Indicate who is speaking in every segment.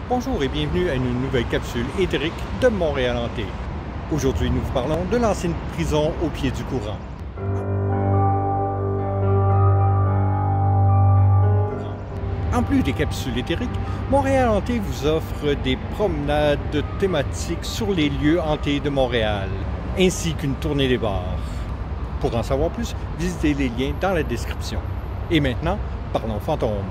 Speaker 1: Bonjour et bienvenue à une nouvelle capsule éthérique de Montréal Hanté. Aujourd'hui, nous vous parlons de l'ancienne prison au pied du courant. En plus des capsules éthériques, Montréal Hanté vous offre des promenades thématiques sur les lieux hantés de Montréal, ainsi qu'une tournée des bars. Pour en savoir plus, visitez les liens dans la description. Et maintenant, parlons fantômes.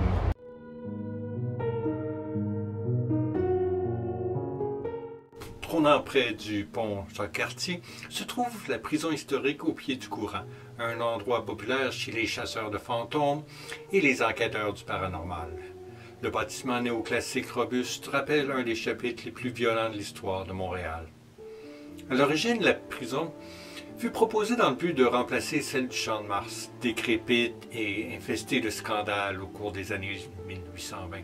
Speaker 1: Trônant près du pont Jacques-Cartier, se trouve la prison historique au pied du courant, un endroit populaire chez les chasseurs de fantômes et les enquêteurs du paranormal. Le bâtiment néoclassique robuste rappelle un des chapitres les plus violents de l'histoire de Montréal. À l'origine, la prison fut proposée dans le but de remplacer celle du Champ de Mars, décrépite et infestée de scandales au cours des années 1820.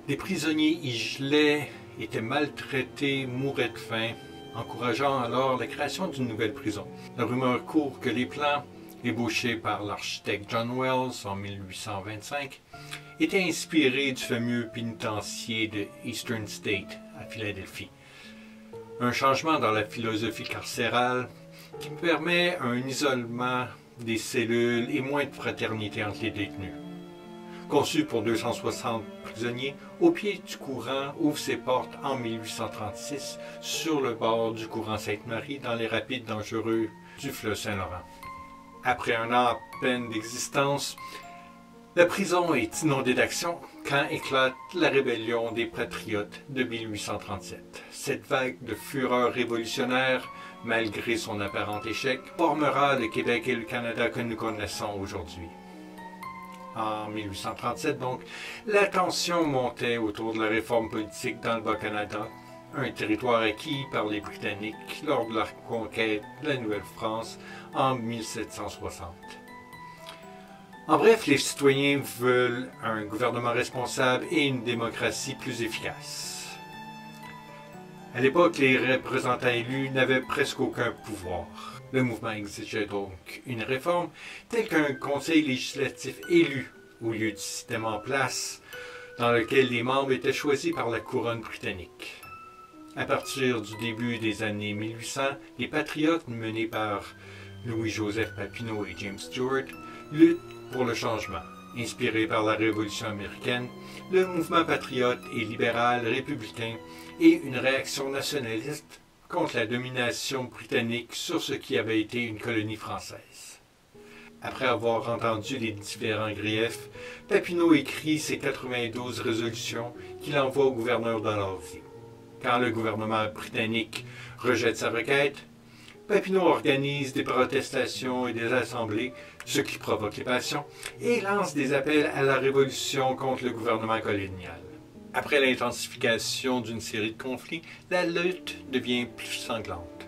Speaker 1: Les prisonniers y gelaient, étaient maltraités, mouraient de faim, encourageant alors la création d'une nouvelle prison. La rumeur court que les plans, ébauchés par l'architecte John Wells en 1825, étaient inspirés du fameux pénitencier de Eastern State à Philadelphie. Un changement dans la philosophie carcérale qui permet un isolement des cellules et moins de fraternité entre les détenus. Conçu pour 260 prisonniers, au pied du courant ouvre ses portes en 1836 sur le bord du courant Sainte-Marie dans les rapides dangereux du fleuve Saint-Laurent. Après un an à peine d'existence, la prison est inondée d'action quand éclate la rébellion des Patriotes de 1837. Cette vague de fureur révolutionnaire, malgré son apparent échec, formera le Québec et le Canada que nous connaissons aujourd'hui. En 1837, donc, la tension montait autour de la réforme politique dans le Bas-Canada, un territoire acquis par les Britanniques lors de la conquête de la Nouvelle-France en 1760. En bref, les citoyens veulent un gouvernement responsable et une démocratie plus efficace. À l'époque, les représentants élus n'avaient presque aucun pouvoir. Le mouvement exigeait donc une réforme telle qu'un conseil législatif élu au lieu du système en place dans lequel les membres étaient choisis par la couronne britannique. À partir du début des années 1800, les patriotes menés par Louis-Joseph Papineau et James Stewart luttent pour le changement. Inspiré par la Révolution américaine, le mouvement patriote et libéral républicain et une réaction nationaliste contre la domination britannique sur ce qui avait été une colonie française. Après avoir entendu les différents griefs, Papineau écrit ses 92 résolutions qu'il envoie au gouverneur de Dalhousie. Quand le gouvernement britannique rejette sa requête, Papineau organise des protestations et des assemblées, ce qui provoque les passions, et lance des appels à la révolution contre le gouvernement colonial. Après l'intensification d'une série de conflits, la lutte devient plus sanglante.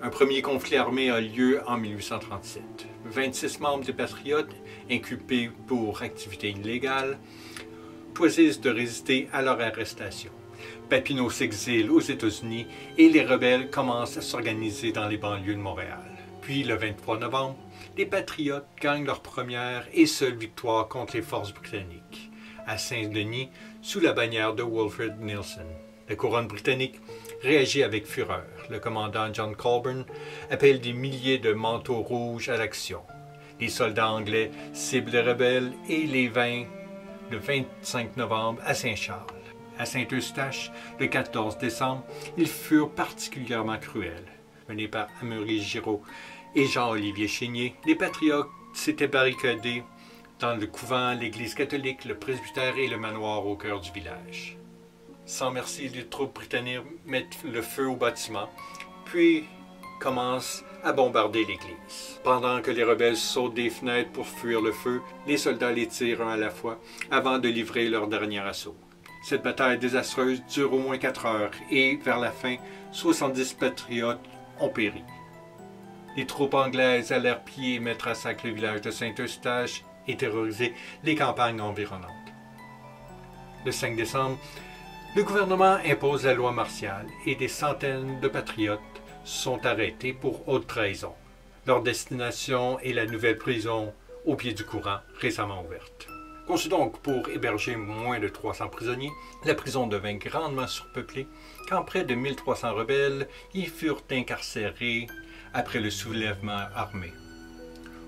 Speaker 1: Un premier conflit armé a lieu en 1837. 26 membres des Patriotes, inculpés pour activité illégale, choisissent de résister à leur arrestation. Papineau s'exile aux États-Unis et les rebelles commencent à s'organiser dans les banlieues de Montréal. Puis, le 23 novembre, les Patriotes gagnent leur première et seule victoire contre les forces britanniques, à Saint-Denis, sous la bannière de Wilfred Nelson. La couronne britannique réagit avec fureur. Le commandant John Colborne appelle des milliers de manteaux rouges à l'action. Les soldats anglais ciblent les rebelles et les vainquent le 25 novembre à Saint-Charles. À Saint-Eustache, le 14 décembre, ils furent particulièrement cruels. Menés par Amaury Giraud et Jean-Olivier Chénier, les patriotes s'étaient barricadés dans le couvent, l'église catholique, le presbytère et le manoir au cœur du village. Sans merci, les troupes britanniques mettent le feu au bâtiment, puis commencent à bombarder l'église. Pendant que les rebelles sautent des fenêtres pour fuir le feu, les soldats les tirent un à la fois avant de livrer leur dernier assaut. Cette bataille désastreuse dure au moins 4 heures et, vers la fin, 70 patriotes ont péri. Les troupes anglaises allèrent piller et mettre à sac le village de Saint-Eustache et terroriser les campagnes environnantes. Le 5 décembre, le gouvernement impose la loi martiale et des centaines de patriotes sont arrêtés pour haute trahison. Leur destination est la nouvelle prison au pied du courant récemment ouverte. Conçue donc pour héberger moins de 300 prisonniers, la prison devint grandement surpeuplée quand près de 1300 rebelles y furent incarcérés après le soulèvement armé.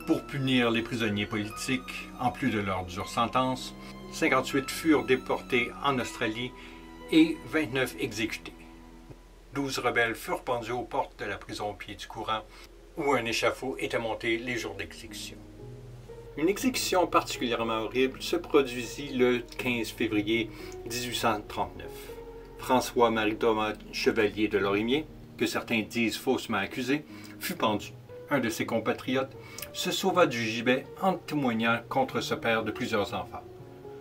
Speaker 1: Pour punir les prisonniers politiques, en plus de leur dure sentence, 58 furent déportés en Australie et 29 exécutés. 12 rebelles furent pendus aux portes de la prison au pied du courant, où un échafaud était monté les jours d'exécution. Une exécution particulièrement horrible se produisit le 15 février 1839. François-Marie Thomas Chevalier de Lorimier, que certains disent faussement accusé, fut pendu. Un de ses compatriotes se sauva du gibet en témoignant contre ce père de plusieurs enfants.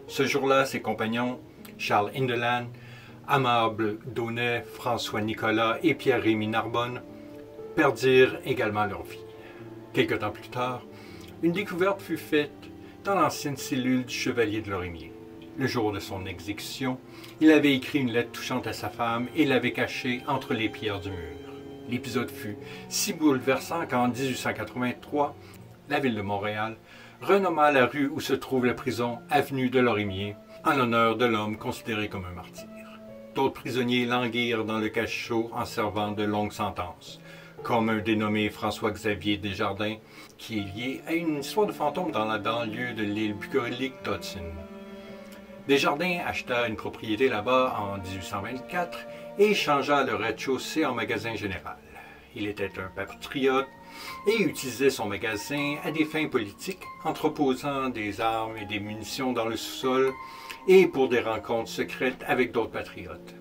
Speaker 1: Ce jour-là, ses compagnons, Charles Indelan, Amable Daunet, François Nicolas et Pierre-Rémy Narbonne, perdirent également leur vie. Quelque temps plus tard, une découverte fut faite dans l'ancienne cellule du Chevalier de Lorimier. Le jour de son exécution, il avait écrit une lettre touchante à sa femme et l'avait cachée entre les pierres du mur. L'épisode fut si bouleversant qu'en 1883, la ville de Montréal renomma la rue où se trouve la prison Avenue de Lorimier, en l'honneur de l'homme considéré comme un martyr. D'autres prisonniers languirent dans le cachot en servant de longues sentences, comme un dénommé François-Xavier Desjardins, qui est lié à une histoire de fantôme dans la banlieue de l'île bucolique d'Hudson. Desjardins acheta une propriété là-bas en 1824 et changea le rez-de-chaussée en magasin général. Il était un patriote et utilisait son magasin à des fins politiques, entreposant des armes et des munitions dans le sous-sol et pour des rencontres secrètes avec d'autres patriotes.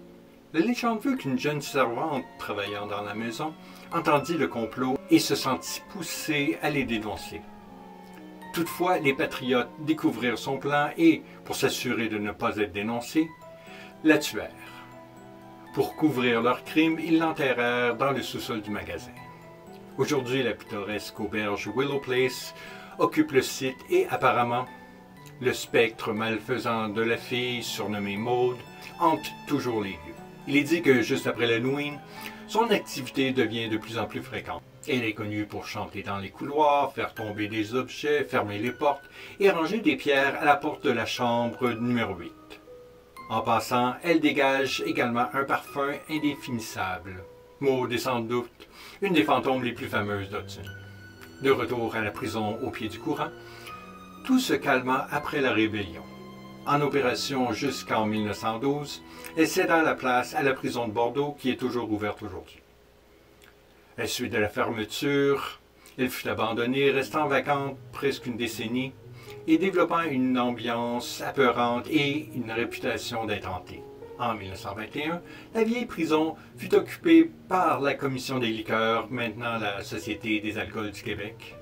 Speaker 1: La légende veut qu'une jeune servante travaillant dans la maison entendit le complot et se sentit poussée à les dénoncer. Toutefois, les patriotes découvrirent son plan et, pour s'assurer de ne pas être dénoncés, la tuèrent. Pour couvrir leur crime, ils l'enterrèrent dans le sous-sol du magasin. Aujourd'hui, la pittoresque auberge Willow Place occupe le site et apparemment, le spectre malfaisant de la fille, surnommée Maude, hante toujours les lieux. Il est dit que juste après l'Halloween, son activité devient de plus en plus fréquente. Elle est connue pour chanter dans les couloirs, faire tomber des objets, fermer les portes et ranger des pierres à la porte de la chambre numéro 8. En passant, elle dégage également un parfum indéfinissable. Maude est sans doute une des fantômes les plus fameuses d'Hudson. De retour à la prison au pied du courant, tout se calma après la rébellion. En opération jusqu'en 1912, elle céda la place à la prison de Bordeaux qui est toujours ouverte aujourd'hui. À la suite de la fermeture, elle fut abandonnée, restant vacante presque une décennie et développant une ambiance apeurante et une réputation d'être hantée. En 1921, la vieille prison fut occupée par la Commission des liqueurs, maintenant la Société des alcools du Québec.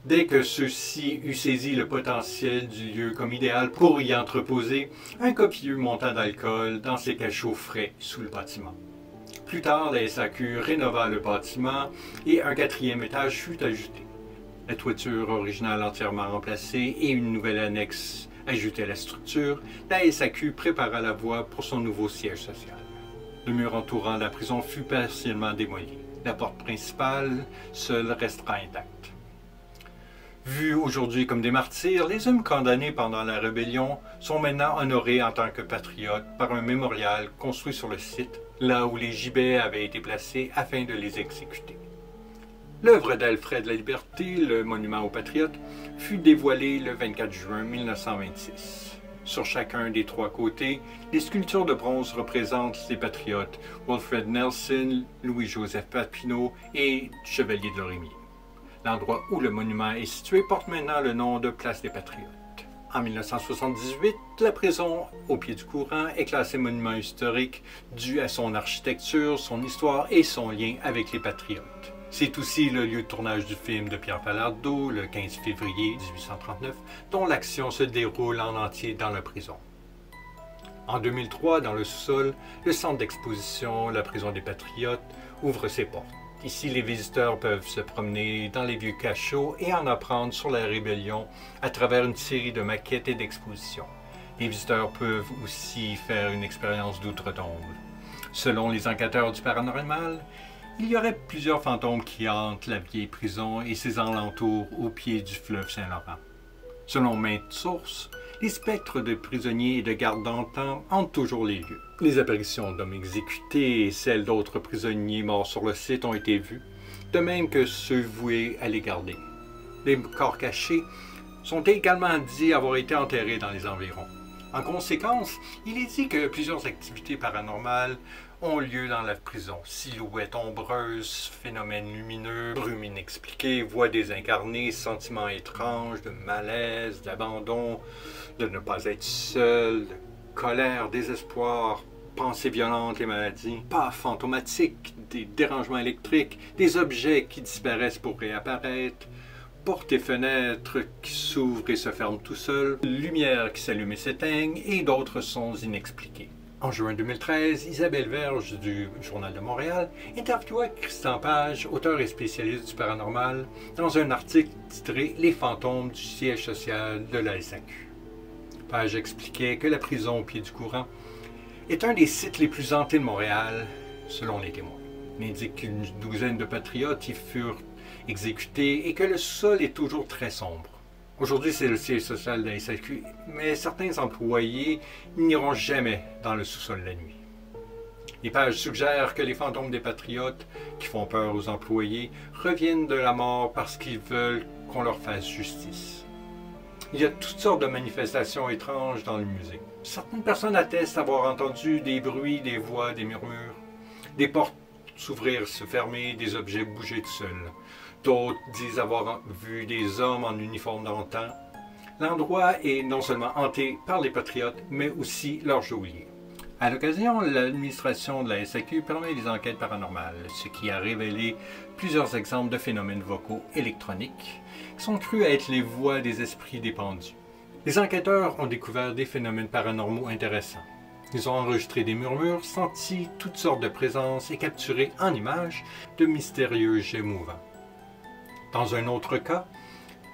Speaker 1: Dès que ceux-ci eurent saisi le potentiel du lieu comme idéal pour y entreposer un copieux montant d'alcool dans ses cachots frais sous le bâtiment. Plus tard, la SAQ rénova le bâtiment et un 4e étage fut ajouté. La toiture originale entièrement remplacée et une nouvelle annexe ajoutée à la structure, la SAQ prépara la voie pour son nouveau siège social. Le mur entourant la prison fut partiellement démoli. La porte principale, seule, restera intacte. Vus aujourd'hui comme des martyrs, les hommes condamnés pendant la rébellion sont maintenant honorés en tant que patriotes par un mémorial construit sur le site, là où les gibets avaient été placés afin de les exécuter. L'œuvre d'Alfred Laliberté, le monument aux patriotes, fut dévoilée le 24 juin 1926. Sur chacun des 3 côtés, les sculptures de bronze représentent les patriotes Wilfred Nelson, Louis-Joseph Papineau et Chevalier de Lorimier. L'endroit où le monument est situé porte maintenant le nom de Place des Patriotes. En 1978, la prison au pied du courant est classée monument historique dû à son architecture, son histoire et son lien avec les patriotes. C'est aussi le lieu de tournage du film de Pierre Falardeau, le 15 février 1839, dont l'action se déroule en entier dans la prison. En 2003, dans le sous-sol, le centre d'exposition La Prison des Patriotes ouvre ses portes. Ici, les visiteurs peuvent se promener dans les vieux cachots et en apprendre sur la rébellion à travers une série de maquettes et d'expositions. Les visiteurs peuvent aussi faire une expérience d'outre-tombe. Selon les enquêteurs du paranormal, il y aurait plusieurs fantômes qui hantent la vieille prison et ses alentours au pied du fleuve Saint-Laurent. Selon maintes sources, les spectres de prisonniers et de gardes d'antan hantent toujours les lieux. Les apparitions d'hommes exécutés et celles d'autres prisonniers morts sur le site ont été vues, de même que ceux voués à les garder. Les corps cachés sont également dits avoir été enterrés dans les environs. En conséquence, il est dit que plusieurs activités paranormales ont lieu dans la prison. Silhouettes ombreuses, phénomènes lumineux, brumes inexpliquées, voix désincarnées, sentiments étranges, de malaise, d'abandon, de ne pas être seul, de colère, désespoir, pensées violentes et maladies, pas fantomatiques, des dérangements électriques, des objets qui disparaissent pour réapparaître, portes et fenêtres qui s'ouvrent et se ferment tout seuls, lumières qui s'allument et s'éteignent, et d'autres sons inexpliqués. En juin 2013, Isabelle Verge du Journal de Montréal interviewa Christian Page, auteur et spécialiste du paranormal, dans un article titré « Les fantômes du siège social de la SAQ ». Page expliquait que la prison au pied du courant est un des sites les plus hantés de Montréal, selon les témoins. Il indique qu'une douzaine de patriotes y furent exécutés et que le sol est toujours très sombre. Aujourd'hui, c'est le siège social de la SAQ, mais certains employés n'iront jamais dans le sous-sol la nuit. Les pages suggèrent que les fantômes des patriotes, qui font peur aux employés, reviennent de la mort parce qu'ils veulent qu'on leur fasse justice. Il y a toutes sortes de manifestations étranges dans le musée. Certaines personnes attestent avoir entendu des bruits, des voix, des murmures, des portes s'ouvrir, se fermer, des objets bouger tout seuls. D'autres disent avoir vu des hommes en uniforme d'antan. L'endroit est non seulement hanté par les patriotes, mais aussi leurs geôliers. À l'occasion, l'administration de la SAQ permet des enquêtes paranormales, ce qui a révélé plusieurs exemples de phénomènes vocaux électroniques qui sont crus à être les voix des esprits dépendus. Les enquêteurs ont découvert des phénomènes paranormaux intéressants. Ils ont enregistré des murmures, senti toutes sortes de présences et capturé en images de mystérieux jets mouvants. Dans un autre cas,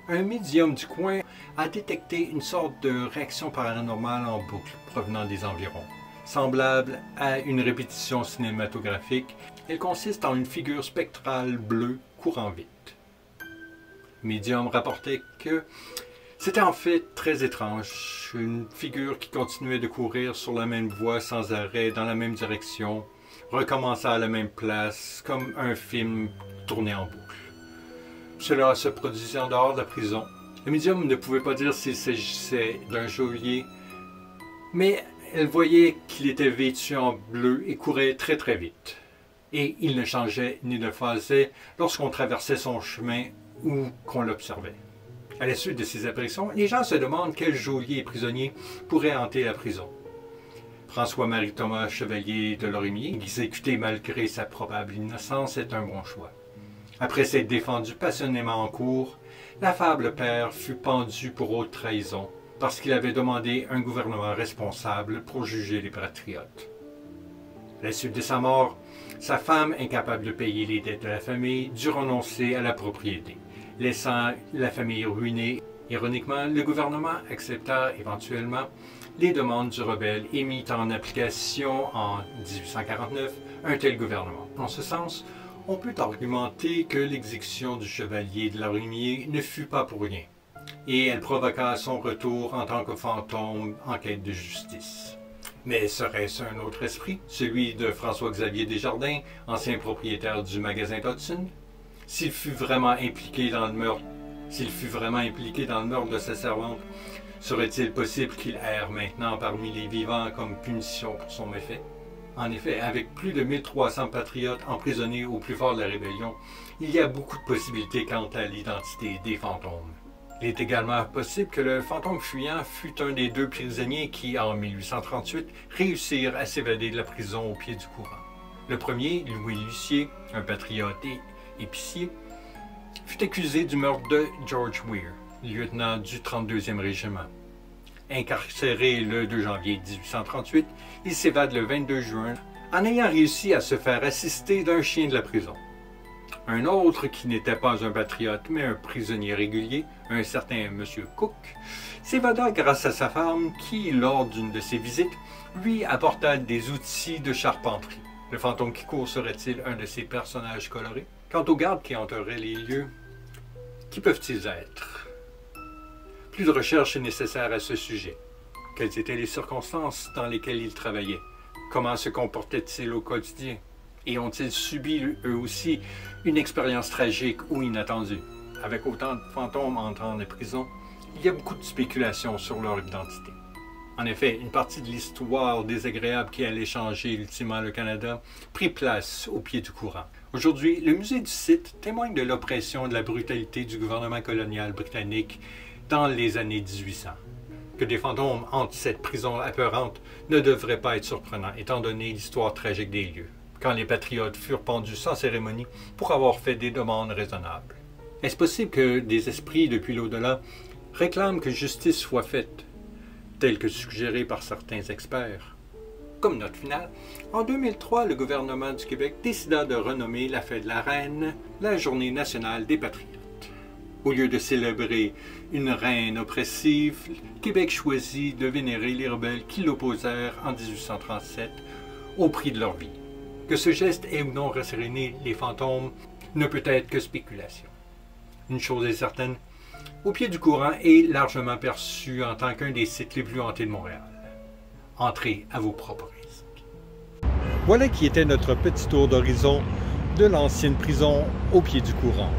Speaker 1: un médium du coin a détecté une sorte de réaction paranormale en boucle provenant des environs. Semblable à une répétition cinématographique, elle consiste en une figure spectrale bleue courant vite. Le médium rapportait que c'était en fait très étrange, une figure qui continuait de courir sur la même voie sans arrêt, dans la même direction, recommençant à la même place, comme un film tourné en boucle. Cela se produisait en dehors de la prison. Le médium ne pouvait pas dire s'il s'agissait d'un geôlier, mais elle voyait qu'il était vêtu en bleu et courait très très vite. Et il ne changeait ni ne faisait lorsqu'on traversait son chemin ou qu'on l'observait. À la suite de ces apparitions, les gens se demandent quel geôlier et prisonnier pourrait hanter la prison. François-Marie Thomas Chevalier de Lorimier, exécuté malgré sa probable innocence, est un bon choix. Après s'être défendu passionnément en cour, l'affable père fut pendu pour haute trahison parce qu'il avait demandé un gouvernement responsable pour juger les patriotes. À la suite de sa mort, sa femme, incapable de payer les dettes de la famille, dut renoncer à la propriété, laissant la famille ruinée. Ironiquement, le gouvernement accepta éventuellement les demandes du rebelle et mit en application en 1849 un tel gouvernement. En ce sens, on peut argumenter que l'exécution du chevalier de Lorimier ne fut pas pour rien, et elle provoqua son retour en tant que fantôme en quête de justice. Mais serait-ce un autre esprit, celui de François-Xavier Desjardins, ancien propriétaire du magasin Dodson? S'il fut vraiment impliqué dans le meurtre, de sa servante, serait-il possible qu'il erre maintenant parmi les vivants comme punition pour son méfait? En effet, avec plus de 1300 patriotes emprisonnés au plus fort de la rébellion, il y a beaucoup de possibilités quant à l'identité des fantômes. Il est également possible que le fantôme fuyant fut un des deux prisonniers qui, en 1838, réussirent à s'évader de la prison au pied du courant. Le premier, Louis Lucier, un patriote et épicier, fut accusé du meurtre de George Weir, lieutenant du 32e régiment. Incarcéré le 2 janvier 1838, il s'évade le 22 juin en ayant réussi à se faire assister d'un chien de la prison. Un autre, qui n'était pas un patriote mais un prisonnier régulier, un certain M. Cook, s'évada grâce à sa femme qui, lors d'une de ses visites, lui apporta des outils de charpenterie. Le fantôme qui court serait-il un de ces personnages colorés? Quant aux gardes qui hanteraient les lieux, qui peuvent-ils être? Plus de recherche est nécessaire à ce sujet. Quelles étaient les circonstances dans lesquelles ils travaillaient? Comment se comportaient-ils au quotidien? Et ont-ils subi, eux aussi, une expérience tragique ou inattendue? Avec autant de fantômes entrant en prison, il y a beaucoup de spéculations sur leur identité. En effet, une partie de l'histoire désagréable qui allait changer ultimement le Canada prit place au pied du courant. Aujourd'hui, le musée du site témoigne de l'oppression et de la brutalité du gouvernement colonial britannique dans les années 1800. Que des fantômes hantent cette prison apeurante ne devrait pas être surprenant, étant donné l'histoire tragique des lieux, quand les patriotes furent pendus sans cérémonie pour avoir fait des demandes raisonnables. Est-ce possible que des esprits depuis l'au-delà réclament que justice soit faite, tel que suggéré par certains experts? Comme note finale, en 2003, le gouvernement du Québec décida de renommer la fête de la Reine la Journée nationale des patriotes. Au lieu de célébrer une reine oppressive, Québec choisit de vénérer les rebelles qui l'opposèrent en 1837 au prix de leur vie. Que ce geste ait ou non rasséréné les fantômes ne peut être que spéculation. Une chose est certaine, au pied du courant est largement perçu en tant qu'un des sites les plus hantés de Montréal. Entrez à vos propres risques. Voilà qui était notre petit tour d'horizon de l'ancienne prison au pied du courant.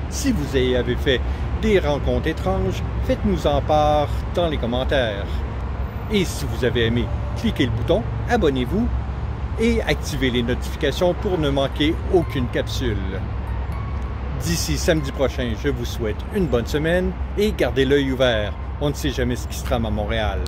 Speaker 1: Si vous y avez fait des rencontres étranges, faites-nous en part dans les commentaires. Et si vous avez aimé, cliquez le bouton, abonnez-vous et activez les notifications pour ne manquer aucune capsule. D'ici samedi prochain, je vous souhaite une bonne semaine et gardez l'œil ouvert. On ne sait jamais ce qui se trame à Montréal.